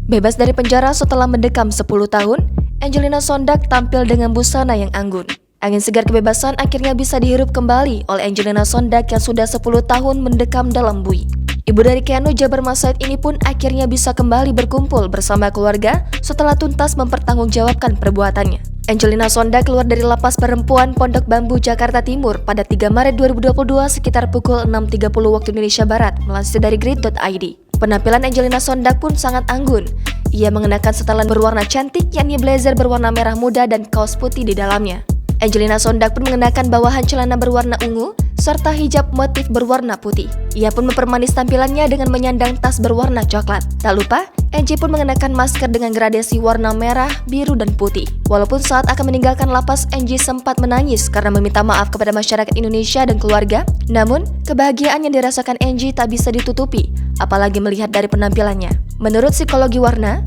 Bebas dari penjara setelah mendekam 10 tahun, Angelina Sondag tampil dengan busana yang anggun. Angin segar kebebasan akhirnya bisa dihirup kembali oleh Angelina Sondag yang sudah 10 tahun mendekam dalam bui. Ibu dari Keanu Jabar Masaid ini pun akhirnya bisa kembali berkumpul bersama keluarga setelah tuntas mempertanggungjawabkan perbuatannya. Angelina Sondag keluar dari lapas perempuan Pondok Bambu, Jakarta Timur pada 3 Maret 2022 sekitar pukul 6.30 waktu Indonesia Barat, melansir dari grid.id. Penampilan Angelina Sondag pun sangat anggun. Ia mengenakan setelan berwarna cantik, yakni blazer berwarna merah muda dan kaos putih di dalamnya. Angelina Sondag pun mengenakan bawahan celana berwarna ungu serta hijab motif berwarna putih. Ia pun mempermanis tampilannya dengan menyandang tas berwarna coklat. Tak lupa, Angie pun mengenakan masker dengan gradasi warna merah, biru, dan putih. Walaupun saat akan meninggalkan lapas, Angie sempat menangis karena meminta maaf kepada masyarakat Indonesia dan keluarga. Namun, kebahagiaan yang dirasakan Angie tak bisa ditutupi, apalagi melihat dari penampilannya. Menurut psikologi warna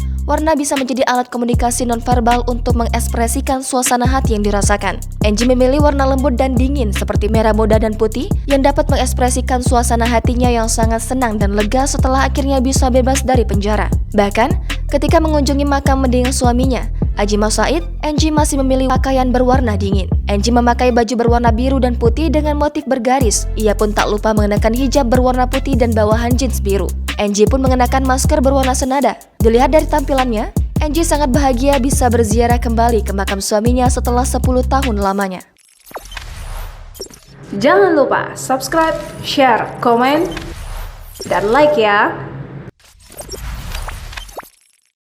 bisa menjadi alat komunikasi nonverbal untuk mengekspresikan suasana hati yang dirasakan. Angie memilih warna lembut dan dingin seperti merah muda dan putih yang dapat mengekspresikan suasana hatinya yang sangat senang dan lega setelah akhirnya bisa bebas dari penjara. Bahkan, ketika mengunjungi makam mendiang suaminya, Adji Masaid, Angie masih memilih pakaian berwarna dingin. Angie memakai baju berwarna biru dan putih dengan motif bergaris. Ia pun tak lupa mengenakan hijab berwarna putih dan bawahan jeans biru. Angie pun mengenakan masker berwarna senada. Dilihat dari tampilannya, Angie sangat bahagia bisa berziarah kembali ke makam suaminya setelah 10 tahun lamanya. Jangan lupa subscribe, share, komen, dan like ya!